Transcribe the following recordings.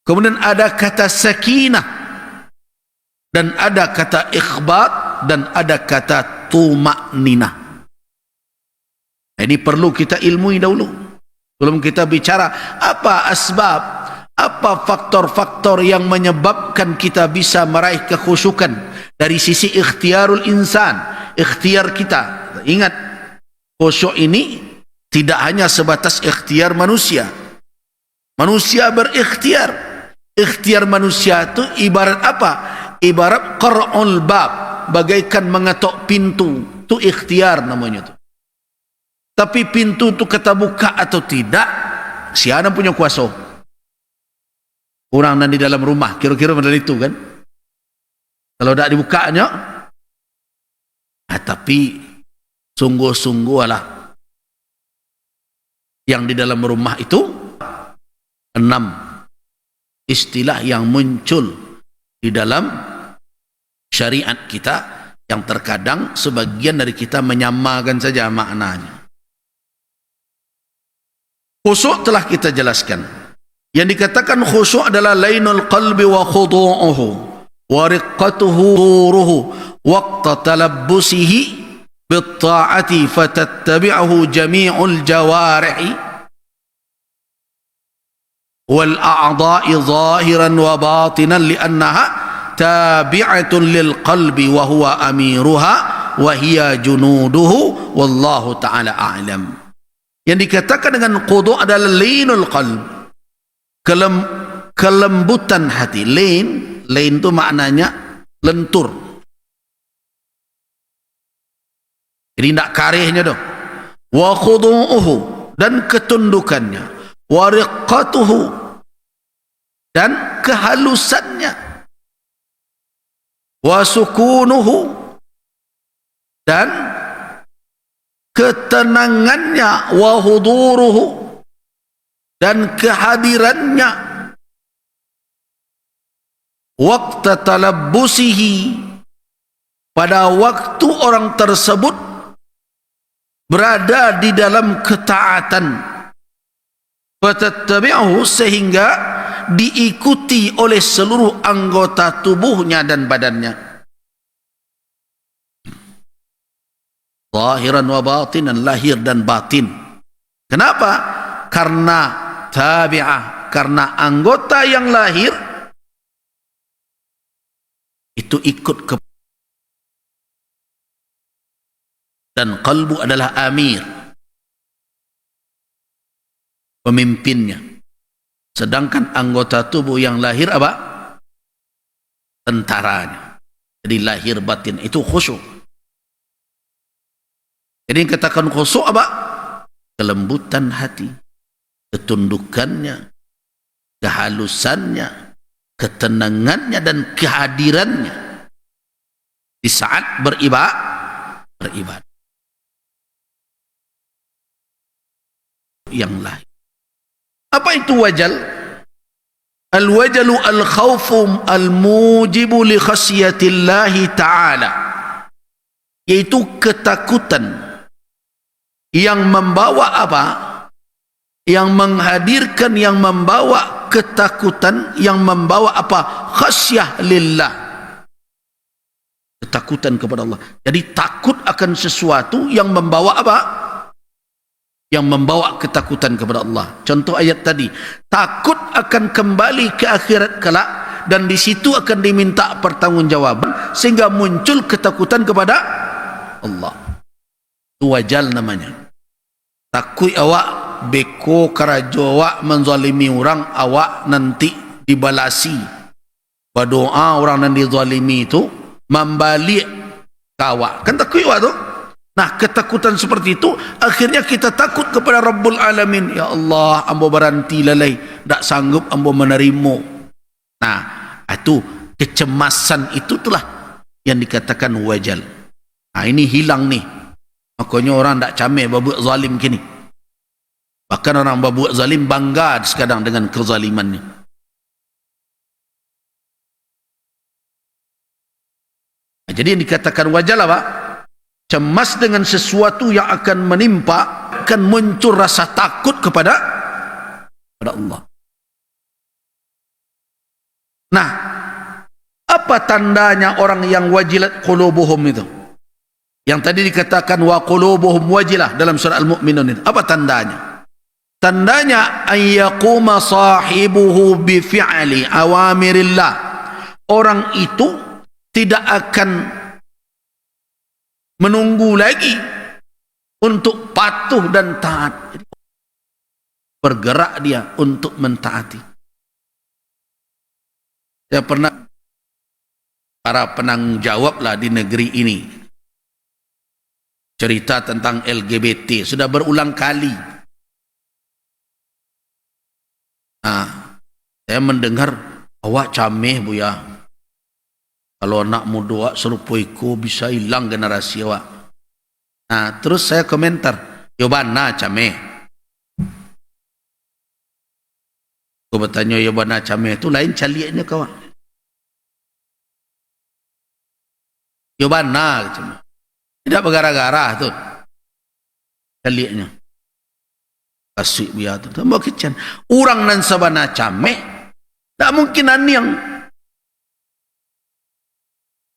Kemudian ada kata sakinah, dan ada kata ikhbat, dan ada kata tuma'ninah. Ini perlu kita ilmui dahulu sebelum kita bicara apa asbab, apa faktor-faktor yang menyebabkan kita bisa meraih kekhusyukan dari sisi ikhtiarul insan, ikhtiar kita. Ingat, khusyuk ini tidak hanya sebatas ikhtiar manusia. Manusia berikhtiar. Ikhtiar manusia itu ibarat apa? Ibarat qar'ul bab, bagaikan mengetuk pintu. Itu ikhtiar namanya itu. Tapi pintu itu kita buka atau tidak, siapa punya kuasa. Orang di dalam rumah, kira-kira model itu kan. Kalau tidak dibukanya, tapi sungguh-sungguh lah yang di dalam rumah itu 6 istilah yang muncul di dalam syariat kita, yang terkadang sebagian dari kita menyamakan saja maknanya. Khusyuk telah kita jelaskan. Yang dikatakan khusyuk adalah lainul qalbi wa khudu'uhu wa riqqatuhu turuhu waqta talabbusihi bitta'ati fatattabi'ahu jami'ul jawarihi wal a'dha'i zahiran wa batinan li'annaha tabi'atun lil qalbi wa huwa amiruha wa hiya junuduhu wallahu ta'ala a'lam. Yang dikatakan dengan khudu' adalah lainul qalb, kelembutan hati. Lain itu maknanya lentur, jadi tidak karihnya dong. Wa khudu'uhu, dan ketundukannya. Wa riqqatuhu, dan kehalusannya. Wa sukunuhu, dan ketenangannya. Wa huduruhu, dan kehadirannya. Waqta talabbusihi, pada waktu orang tersebut berada di dalam ketaatan. Fatattabi'uhu, sehingga diikuti oleh seluruh anggota tubuhnya dan badannya. Zahiran wa batinan, lahir dan batin. Kenapa? Karena tabi'ah, karena anggota yang lahir itu ikut ke, dan qalbu adalah amir, pemimpinnya. Sedangkan anggota tubuh yang lahir apa? Tentaranya. Jadi lahir batin itu khusyuk. Jadi katakan khusyuk apa? Kelembutan hati, ketundukannya, kehalusannya, ketenangannya, dan kehadirannya di saat beribadah. Yang lain. Apa itu wajal? Al-wajalu al-khawfu al-mujibu li khasyatillahi ta'ala, yaitu ketakutan yang membawa apa? Yang menghadirkan, yang membawa ketakutan, yang membawa apa? Khasyah lillah, ketakutan kepada Allah. Jadi takut akan sesuatu yang membawa apa? Yang membawa ketakutan kepada Allah. Contoh ayat tadi, takut akan kembali ke akhirat kelak, dan di situ akan diminta pertanggungjawaban, sehingga muncul ketakutan kepada Allah. Itu wajal namanya. Takut awak beko karajo awak menzalimi orang, awak nanti dibalasi. Berdoa orang yang dizalimi itu membalik ke awak. Kan takut awak tu? Nah, ketakutan seperti itu akhirnya kita takut kepada Rabbul Alamin. Ya Allah, ambo beranti lalai, tak sanggup ambo menerima. Nah, itu kecemasan, itu telah yang dikatakan wajal. Nah, ini hilang nih. Makanya orang tak camai berbuat zalim kini. Bahkan orang berbuat zalim bangga sekadang dengan kezalimannya. Nah, jadi yang dikatakan wajal apa? Cemas dengan sesuatu yang akan menimpa, akan muncul rasa takut kepada Allah. Nah, apa tandanya orang yang wajilat qulubuhum itu? Yang tadi dikatakan wa qulubuhum wajilah dalam surah Al-Mu'minun itu. Apa tandanya? Tandanya ayyaquma sahibuhu bi fi'li awamirillah. Orang itu tidak akan menunggu lagi untuk patuh dan taat. Bergerak dia untuk mentaati. Saya pernah para penanggung jawab lah di negeri ini cerita tentang LGBT sudah berulang kali. Nah, saya mendengar awak cameh buya. Kalau anak muda serupoiku bisa hilang generasi awak. Nah, terus saya komentar, yobana cameh. Aku bertanya yobana cameh itu lain caliaknya kawan. Yobana gitu. Tidak bergara-gara tu. Caliaknya. Kasih buya tu. Tambah kecian. Orang nan sabana cameh, tak mungkin aniang.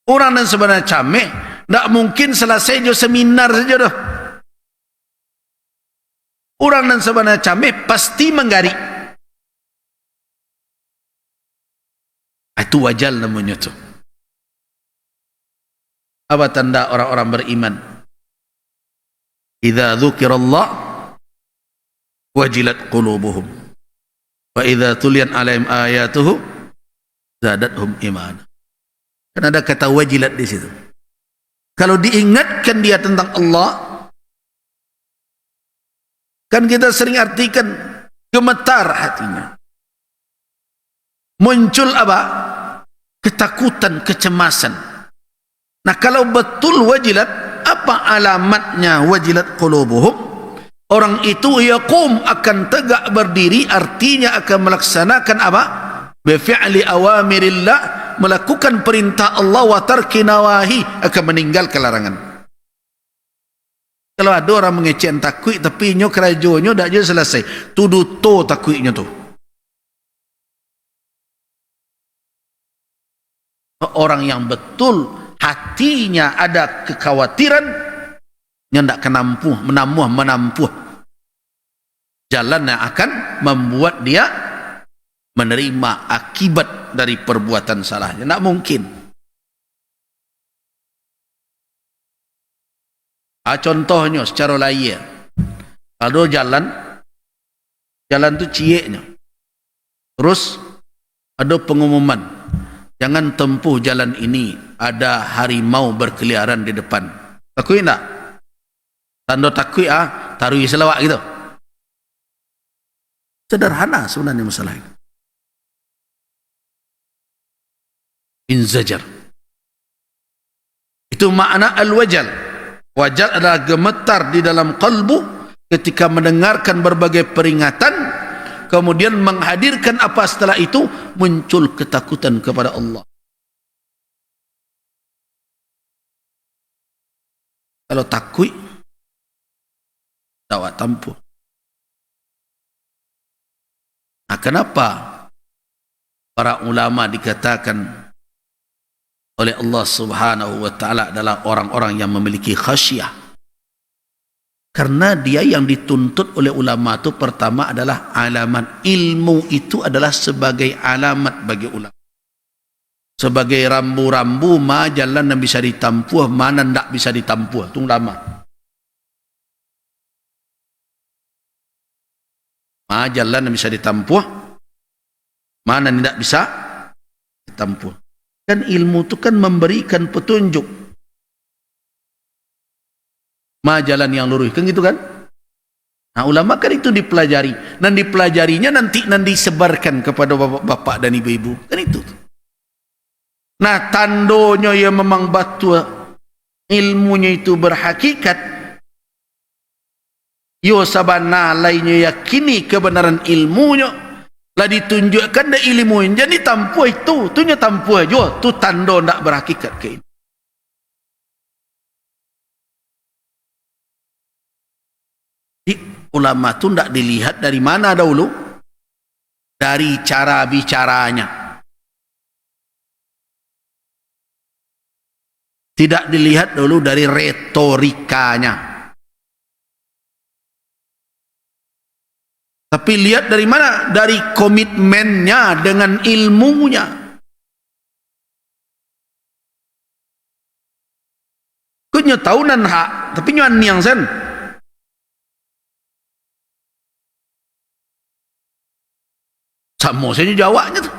Orang nan sabana cameh, tak mungkin selesai jo seminar saja dah. Orang nan sabana cameh pasti menggari. Itu wajal namanya tu. Apa tanda orang-orang beriman? Idza dzukirallah wajilat qulubuhum wa idza tuliyat alaihim ayatuhu zadatuhum imana. Kan ada kata wajilat di situ. Kalau diingatkan dia tentang Allah, kan kita sering artikan gemetar hatinya. Muncul apa? Ketakutan, kecemasan. Nah, kalau betul wajilat, apa alamatnya wajilat qulubuhum? Orang itu yaqum akan tegak berdiri, artinya akan melaksanakan apa? Bi fi'li awamirillah, melakukan perintah Allah, wa tarki nawahi, akan meninggalkan larangan. Kalau ada orang mengecewakan takwik tapi nyo kerajonyo dak je selesai. Tuduh to takwiknya tu. Orang yang betul hatinya ada kekhawatiran, yang tak menampuh jalan yang akan membuat dia menerima akibat dari perbuatan salahnya. Tak mungkin. Contohnya secara layar, kalau jalan tu cieknya, terus ada pengumuman, jangan tempuh jalan ini, ada harimau berkeliaran di depan. Takut tak? Tanda takut taruh selawat gitu. Sederhana sebenarnya masalah itu. Inzajar. Itu makna al-wajal. Wajal adalah gemetar di dalam kalbu ketika mendengarkan berbagai peringatan, kemudian menghadirkan apa setelah itu, muncul ketakutan kepada Allah. Kalau takut, tak tampu. Nah, kenapa para ulama dikatakan oleh Allah Subhanahu wa taala adalah orang-orang yang memiliki khasyah? Karena dia yang dituntut oleh ulama itu pertama adalah alamat. Ilmu itu adalah sebagai alamat bagi ulama. Sebagai rambu-rambu mana jalan yang bisa ditampuh, mana tidak bisa ditampuh. Itu ulama. Mana jalan yang bisa ditampuh, mana tidak bisa ditampuh. Kan ilmu itu kan memberikan petunjuk. Ma jalan yang lurus, kan gitu kan? Nah, ulama kan itu dipelajari, dan dipelajarinya nanti disebarkan kepada bapak-bapak dan ibu-ibu, kan itu. Nah, tandonya yang memang batu ilmunya itu berhakikat, yo sabana lainnya yakini kebenaran ilmunya, lah ditunjukkan dah ilmu jadi tampu itu, tunya tampu aja, tu tanda ndak berhakikat ke ini. Ulama tu ndak dilihat dari mana dahulu, dari cara bicaranya. Tidak dilihat dulu dari retorikanya. Tapi lihat dari mana? Dari komitmennya dengan ilmunya. Kunya tahunan hak, tapi nyuan yang sen. Sama saja jawabnya tuh.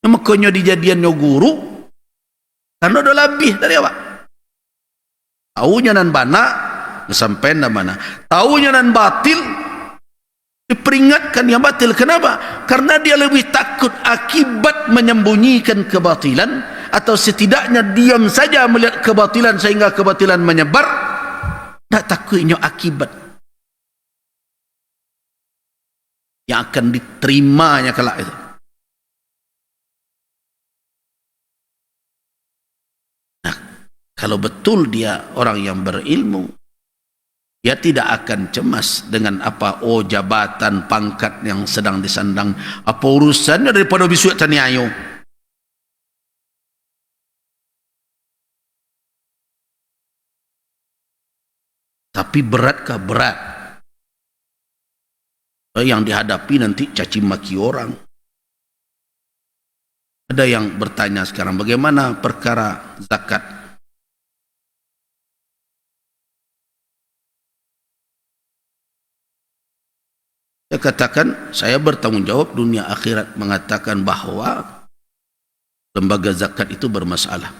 Makanya dijadiannya guru karena udah lebih dari apa? Taunya nan bana, sampai nan mana? Taunya nan batil, diperingatkan yang batil. Kenapa? Karena dia lebih takut akibat menyembunyikan kebatilan, atau setidaknya diam saja melihat kebatilan sehingga kebatilan menyebar. Tak takutnya akibat yang akan diterimanya kelak itu. Nah, kalau betul dia orang yang berilmu, dia tidak akan cemas dengan apa jabatan pangkat yang sedang disandang, apa urusannya daripada bisu taniayo. Tapi beratkah? Berat. Yang dihadapi nanti caci maki orang. Ada yang bertanya sekarang, bagaimana perkara zakat? Saya katakan, saya bertanggung jawab dunia akhirat mengatakan bahwa lembaga zakat itu bermasalah.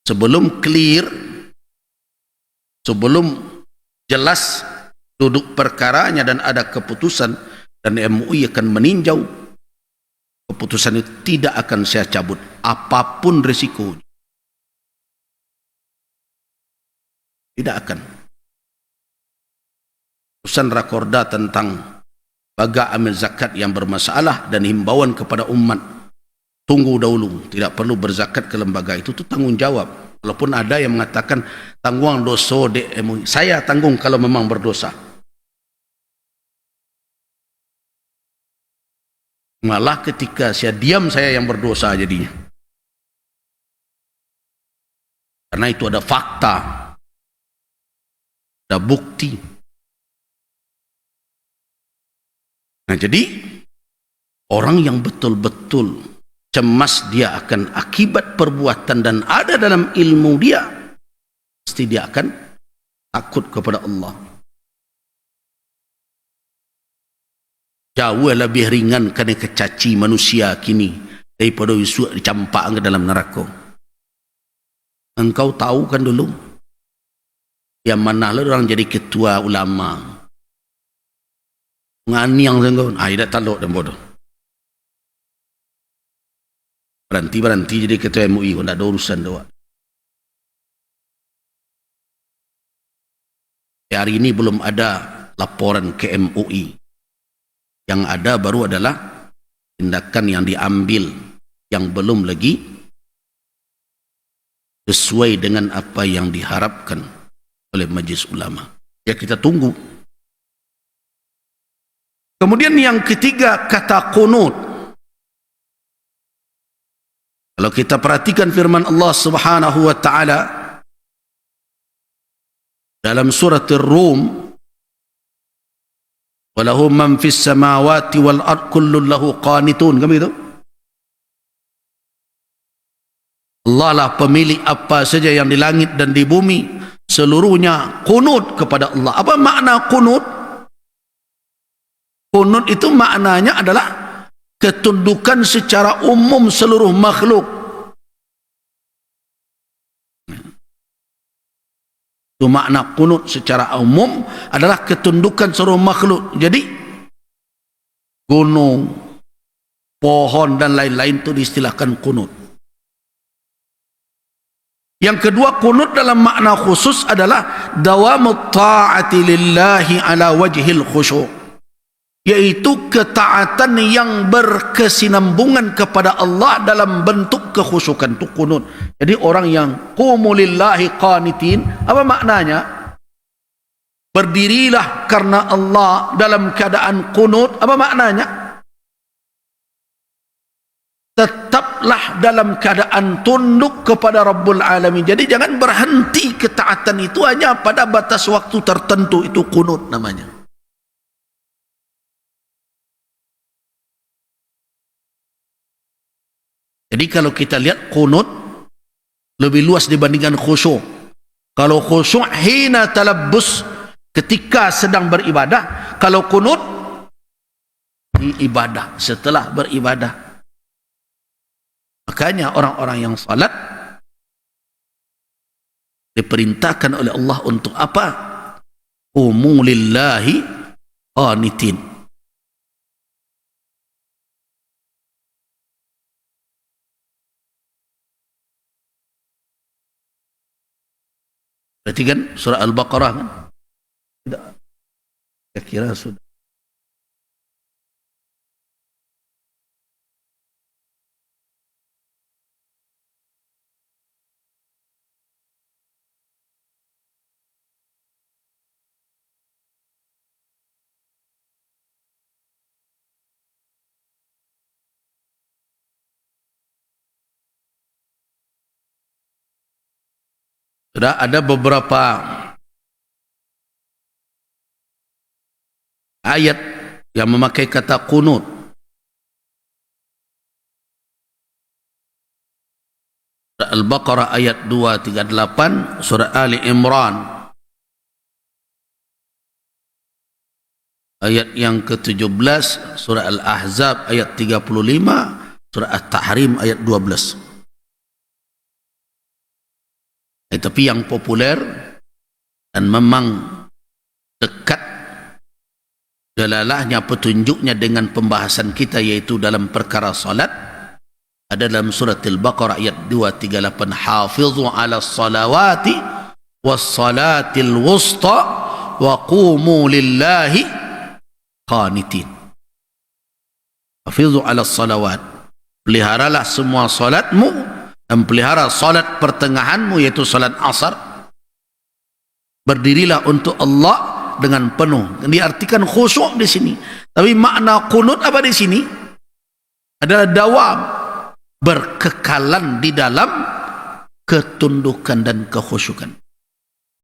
Sebelum clear, sebelum jelas duduk perkaranya dan ada keputusan, dan MUI akan meninjau keputusan itu, tidak akan saya cabut apapun risikonya. Tidak akan. Keputusan Rakorda tentang baga amil zakat yang bermasalah dan himbauan kepada umat, tunggu dahulu, tidak perlu berzakat ke lembaga itu tanggung jawab. Walaupun ada yang mengatakan tanggung dosa de MUI, saya tanggung kalau memang berdosa. Malah ketika saya diam, saya yang berdosa jadinya. Karena itu ada fakta, ada bukti. Nah, jadi orang yang betul-betul cemas dia akan akibat perbuatan dan ada dalam ilmu dia, pasti dia akan takut kepada Allah. Jauh lebih ringan kena kecaci manusia kini daripada isu dicampak ke dalam neraka. Engkau tahu kan dulu yang mana lah orang jadi ketua ulama nganiang sengkau, tidak taluk dan bodoh. Berhenti jadi ketua MUI, tidak ada urusan doa. Hari ini belum ada laporan ke MUI. Yang ada baru adalah tindakan yang diambil yang belum lagi sesuai dengan apa yang diharapkan oleh Majelis Ulama. Ya, kita tunggu. Kemudian yang ketiga, kata qunut. Kalau kita perhatikan firman Allah Subhanahu wa taala dalam surat Ar-Rum, walahu man fis samawati wal ard kullun lahu qanitun, kan begitu? Allah lah pemilik apa saja yang di langit dan di bumi, seluruhnya qunut kepada Allah. Apa makna qunut? Qunut itu maknanya adalah ketundukan secara umum seluruh makhluk. Itu makna qunut secara umum adalah ketundukan seluruh makhluk. Jadi gunung, pohon dan lain-lain itu diistilahkan qunut. Yang kedua, qunut dalam makna khusus adalah dawamut ta'ati lillahi ala wajhil khusyu', yaitu ketaatan yang berkesinambungan kepada Allah dalam bentuk kekhusyukan, itu qunut. Jadi orang yang qumu lillahi qanitin, apa maknanya? Berdirilah karena Allah dalam keadaan qunut, apa maknanya? tetaplah dalam keadaan tunduk kepada Rabbul Alamin. Jadi jangan berhenti ketaatan itu hanya pada batas waktu tertentu, itu qunut namanya. Jadi kalau kita lihat qunut lebih luas dibandingkan khusyuk. Kalau khusyuk hina talabbus, ketika sedang beribadah. Kalau qunut di ibadah, setelah beribadah. Makanya orang-orang yang salat diperintahkan oleh Allah untuk apa? Qumu lillahi qanitin. Berarti kan surah Al-Baqarah kan? Tidak. Saya kira sudah. Sudah ada beberapa ayat yang memakai kata qunut. Surah Al-Baqarah ayat 238, surah Ali Imran ayat yang ke-17, surah Al-Ahzab ayat 35, surah At-Tahrim ayat 12. Tapi yang populer dan memang dekat dalalahnya, petunjuknya dengan pembahasan kita, yaitu dalam perkara salat, ada dalam surat Al-Baqarah ayat 238, hafizu ala salawati was salatil wusta wa qumu lillahi qanitin. Hafizu ala salawat, peliharalah semua salatmu, dan pelihara salat pertengahanmu, yaitu salat asar. Berdirilah untuk Allah dengan penuh. Diartikan khusyuk di sini. Tapi makna qunut apa di sini? Adalah dawam, berkekalan di dalam ketundukan dan kekhusyukan.